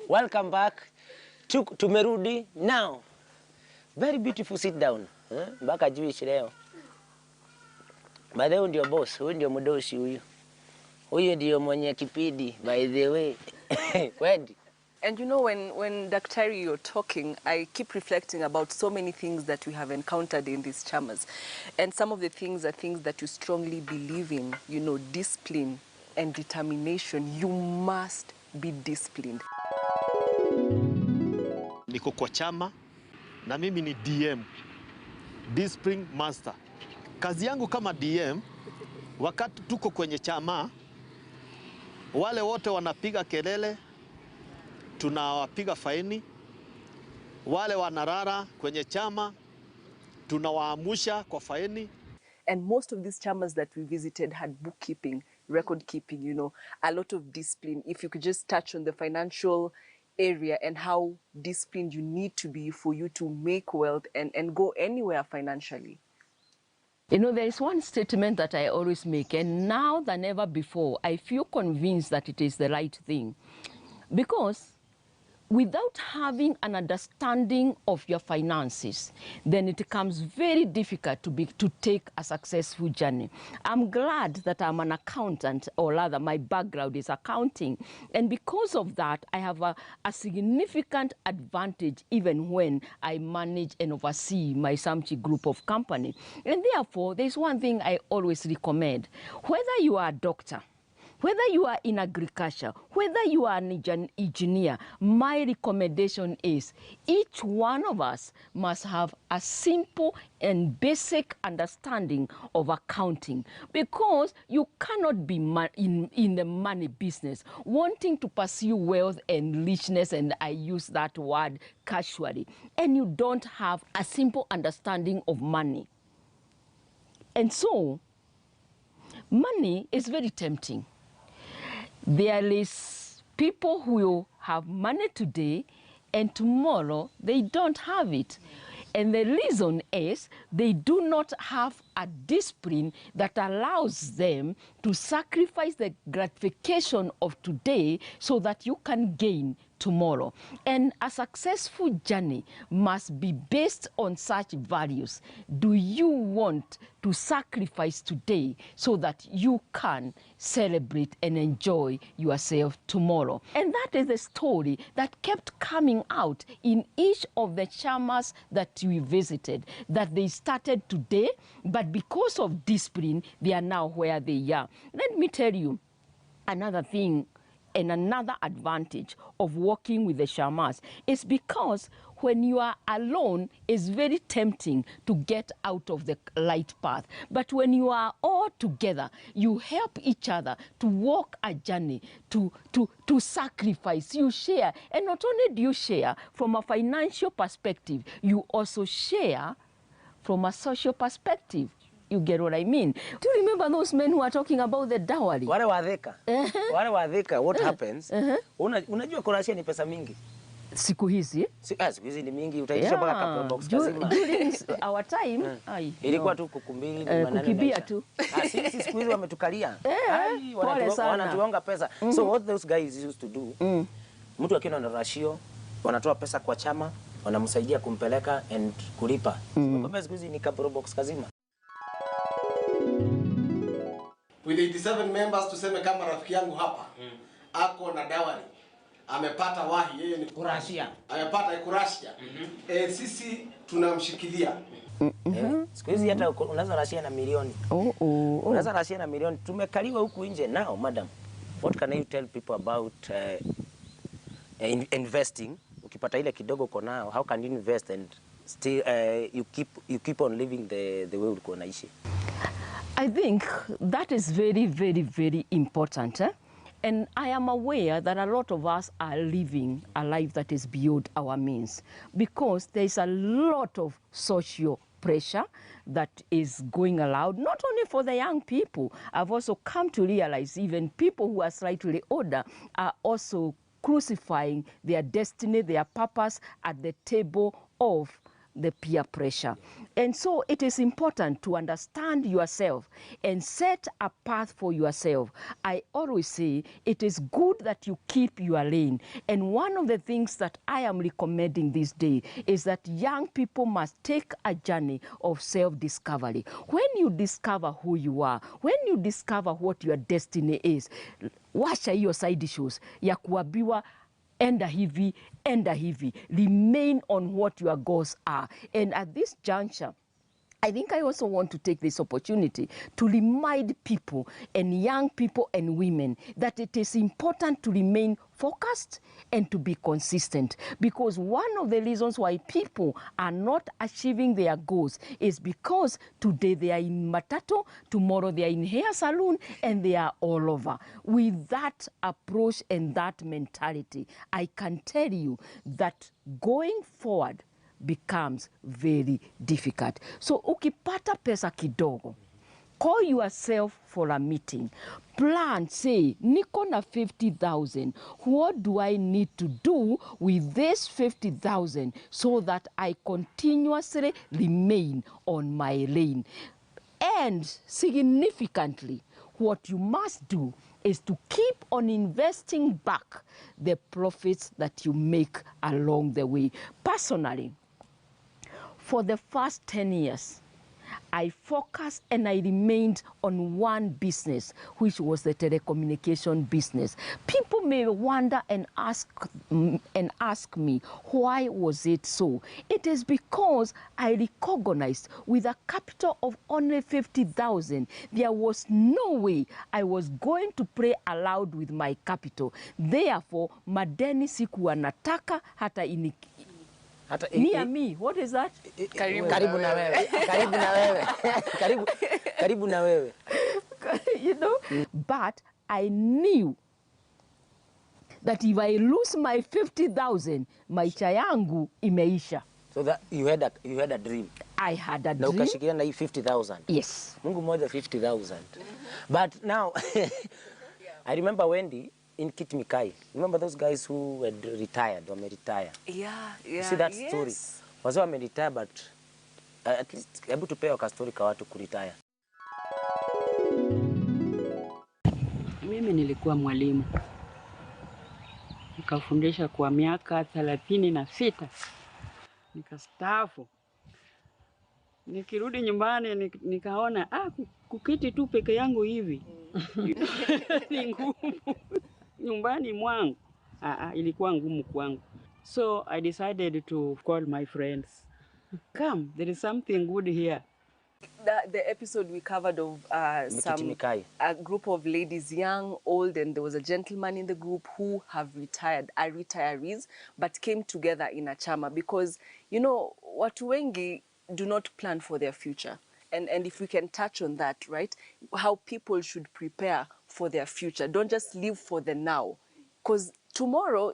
Welcome back. Tumerudi now. Very beautiful sit down. Mpaka Jewish leo. By the way, ndio boss, huyu ndio mdoshi huyu. Huyu ndio mwenye kipidi, by the way. Wendy. And you know, when Dr. you're talking, I keep reflecting about so many things that we have encountered in these chamas. And some of the things are things that you strongly believe in, you know, discipline and determination. You must be disciplined. Niko kwa chama na mimi ni DM, Discipline Master. Kazi yangu kama DM, wakati tuko kwenye chama, wale wote wanapiga kelele, tunawapiga faini. Wale wanarara kwenye chama, tunawaamusha kwa faini. And most of these chamas that we visited had bookkeeping, record keeping, you know, a lot of discipline. If you could just touch on the financial area and how disciplined you need to be for you to make wealth and go anywhere financially. You know, there is one statement that I always make, and now than ever before, I feel convinced that it is the right thing. Because without having an understanding of your finances, then it becomes very difficult to take a successful journey. I'm glad that I'm an accountant, or rather my background is accounting. And because of that, I have a significant advantage even when I manage and oversee my Samchi group of company. And therefore, there's one thing I always recommend. Whether you are a doctor, whether you are in agriculture, whether you are an engineer, my recommendation is each one of us must have a simple and basic understanding of accounting, because you cannot be in the money business wanting to pursue wealth and richness, and I use that word casually, and you don't have a simple understanding of money. And so, money is very tempting. There is people who have money today and tomorrow they don't have it. And the reason is they do not have a discipline that allows them to sacrifice the gratification of today so that you can gain tomorrow. And a successful journey must be based on such values. Do you want to sacrifice today so that you can celebrate and enjoy yourself tomorrow? And that is the story that kept coming out in each of the chamas that we visited, that they started today, but because of discipline, they are now where they are. Let me tell you another thing. And another advantage of working with the chamas is because when you are alone, it's very tempting to get out of the light path. But when you are all together, you help each other to walk a journey, to sacrifice, you share. And not only do you share from a financial perspective, you also share from a social perspective. You get what I mean? Do you remember those men who are talking about the dowry? Wale wadheka. Wale wadheka, what happens? Unajua kurashia ni pesa mingi. Siku hizi? Siku hizi ni mingi, utaitisha mpaka couple box kazima. During our time, ilikuwa tu kukumbili kukibia tu. Sisi siku hizi wametukalia. Wanatuonga pesa. So what those guys used to do, mtu akiwa na ratio, wanatoa pesa kwa chama, wanamsaidia kumpeleka and kulipa. Kwa siku hizi ni couple box kazima. With 87 members, tuseme kama rafiki yangu hapa ako na dawari, amepata wahi, yeye ni kurashia, amepata kurashia, sisi tunamshikilia. Siku hizi hata unaweza rashia na milioni. Unaweza rashia na milioni. Tumekaliwa huku nje. Now, madam, what can you tell people about investing? Ukipata ile kidogo uko nao, how can you invest and still you keep on living the way ulikuwa unaishi? I think that is very, very, very important. And I am aware that a lot of us are living a life that is beyond our means, because there is a lot of social pressure that is going around, not only for the young people. I've also come to realize even people who are slightly older are also crucifying their destiny, their purpose at the table of the peer pressure. And so it is important to understand yourself and set a path for yourself. I always say it is good that you keep your lane. And one of the things that I am recommending this day is that young people must take a journey of self-discovery. When you discover who you are, when you discover what your destiny is, washa hiyo side issues ya kuambiwa enda hivi, remain on what your goals are. And at this juncture, I think I also want to take this opportunity to remind people and young people and women that it is important to remain focused and to be consistent, because one of the reasons why people are not achieving their goals is because today they are in Matatu, tomorrow they are in hair salon, and they are all over. With that approach and that mentality, I can tell you that going forward becomes very difficult. So ukipata pesa kidogo, call yourself for a meeting. Plan, say, niko na 50,000. What do I need to do with this 50,000 so that I continuously remain on my lane? And significantly, what you must do is to keep on investing back the profits that you make along the way. Personally, for the first 10 years, I focused and I remained on one business, which was the telecommunication business. People may wonder and ask me, why was it so? It is because I recognized with a capital of only 50,000, there was no way I was going to play aloud with my capital. Therefore, madeni sikuwa nataka hata near me. What is that? Karibu na wewe. Karibu na wewe. Karibu na wewe. You know? But I knew that if I lose my 50,000, maisha yangu imeisha. So that you had a dream. I had a Na dream. ukashikilia na hii 50,000. Yes. Mungu mmoja 50,000. But now I remember Wendy in Kitmikai. Remember those guys who had retired, wame retire? Yeah. You see that story? Wazee wame retire, but at least hebu tupewe ka story ka watu kuretire. Mimi nilikuwa mwalimu. Nikafundisha kwa miaka 36. Nikastaafu. Nikirudi nyumbani nikaona kuketi tu peke yangu hivi ni ngumu. Nyumbani mwangu ilikuwa ngumu kwangu. So I decided to call my friends. Come, there is something good here. The episode we covered of a group of ladies, young, old, and there was a gentleman in the group who have retired, are retirees, but came together in a chama because, you know, watu wengi do not plan for their future. And if we can touch on that, right, how people should prepare for their future. Don't just live for the now. Because tomorrow,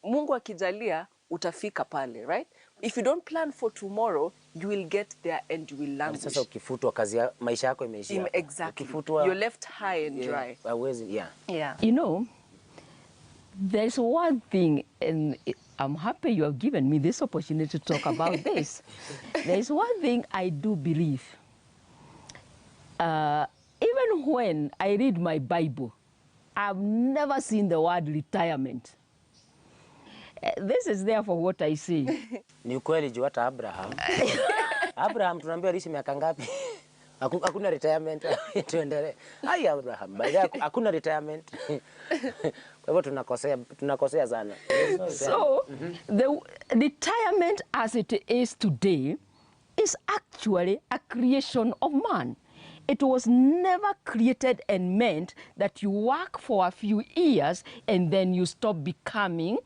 Mungu akijalia, utafika pale, right? If you don't plan for tomorrow, you will get there and you will languish. Sasa ukifutwa kazi ya maisha yako imeishia. Exactly. Ukifutwa, you're left high and dry. Yeah. You know, there's one thing, and I'm happy you have given me this opportunity to talk about this. There's one thing I do believe. Even when I read my Bible, I've never seen the word retirement. This is therefore what I see. Ni ukweli juu hata Abraham tunaambia aliishi miaka ngapi? Hakuna retirement. Tuendelee. Hai Abraham, hakuna retirement. Kwa hivyo tunakosea sana. So the retirement as it is today is actually a creation of man. It was never created and meant that you work for a few years and then you stop becoming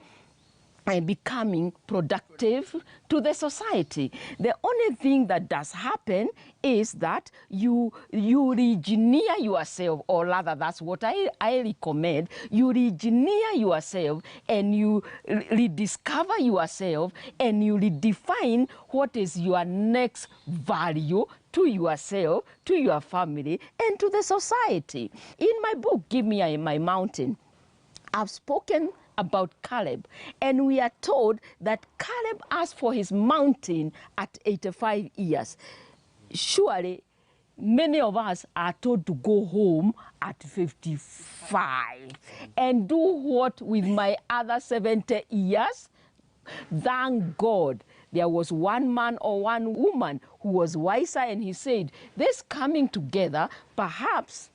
productive to the society. The only thing that does happen is that you re-engineer yourself, or rather that's what I recommend. You re-engineer yourself and you rediscover yourself and you redefine what is your next value to yourself, to your family, and to the society. In my book, Give Me My Mountain, I've spoken about Caleb. And we are told that Caleb asked for his mountain at 85 years. Surely, many of us are told to go home at 55 and do what with my other 70 years? Thank God there was one man or one woman who was wiser, and he said, this coming together, perhaps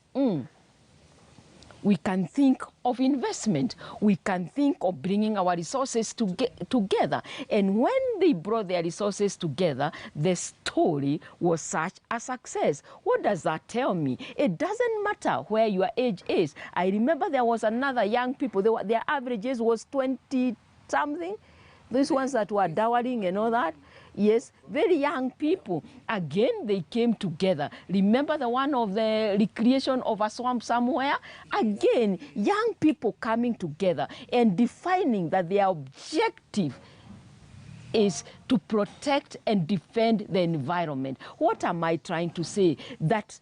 we can think of investment. We can think of bringing our resources together. And when they brought their resources together, the story was such a success. What does that tell me? It doesn't matter where your age is. I remember there was another young people, their average age was 20-something. Those ones that were dowering and all that. Yes, very young people. Again, they came together. Remember the one of the recreation of a swamp somewhere? Again, young people coming together and defining that their objective is to protect and defend the environment. What am I trying to say? That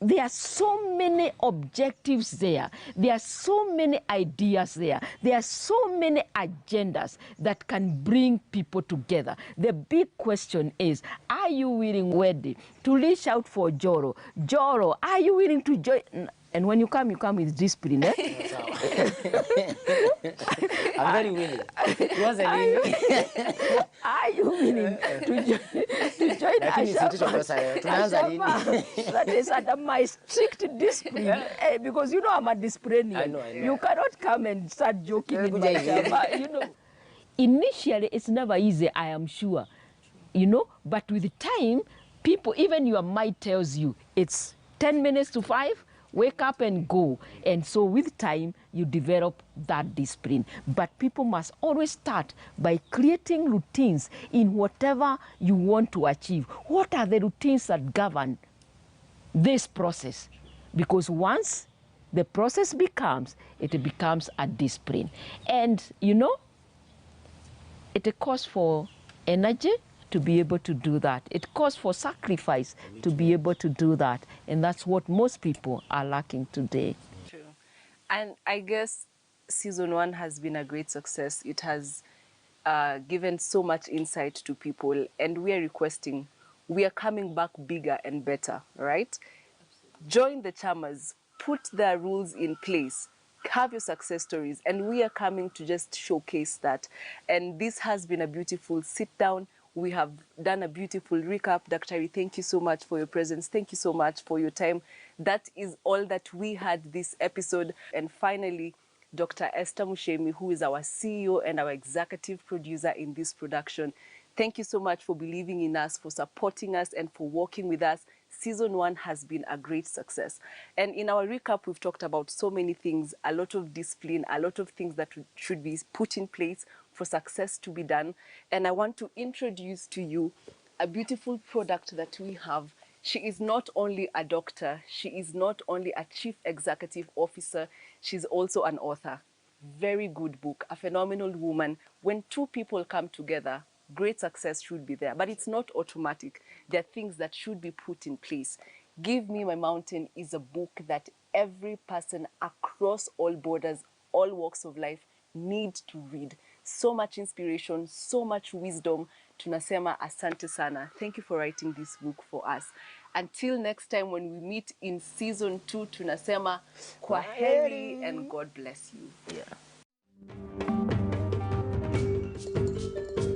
there are so many objectives there. There are so many ideas there. There are so many agendas that can bring people together. The big question is, are you willing, Weddy, to reach out for Joro? Joro, are you willing to join? And when you come with discipline, eh? I'm very willing. He wasn't willing. Are you willing to join Chama? That is under my strict discipline. Because you know I'm a disciplinarian. I know. You cannot come and start joking in my Chama. You know, initially it's never easy, I am sure. You know, but with time, people, even your mind tells you it's 10 minutes to 5. Wake up and go. And so with time, you develop that discipline. But people must always start by creating routines in whatever you want to achieve. What are the routines that govern this process? Because once the process becomes a discipline. And, you know, it calls for energy to be able to do that. It calls for sacrifice to be able to do that. And that's what most people are lacking today. True. And I guess season 1 has been a great success. It has given so much insight to people, and we are requesting, we are coming back bigger and better, right? Join the Chamas, put the rules in place, have your success stories, and we are coming to just showcase that. And this has been a beautiful sit down. We have done a beautiful recap. Dr. Thank you so much for your presence. Thank you so much for your time. That is all that we had this episode. And finally, Dr. Esther Mushemi, who is our CEO and our executive producer in this production. Thank you so much for believing in us, for supporting us, and for working with us. Season 1 has been a great success. And in our recap, we've talked about so many things, a lot of discipline, a lot of things that should be put in place for success to be done. And I want to introduce to you a beautiful product that we have. She is not only a doctor, she is not only a chief executive officer, she's also an author. Very good book, a phenomenal woman. When two people come together, great success should be there. But it's not automatic. There are things that should be put in place. Give Me My Mountain is a book that every person across all borders, all walks of life need to read. So much inspiration, so much wisdom. Tunasema asante sana. Thank you for writing this book for us. Until next time when we meet in season 2, tunasema kwaheri and God bless you. Yeah.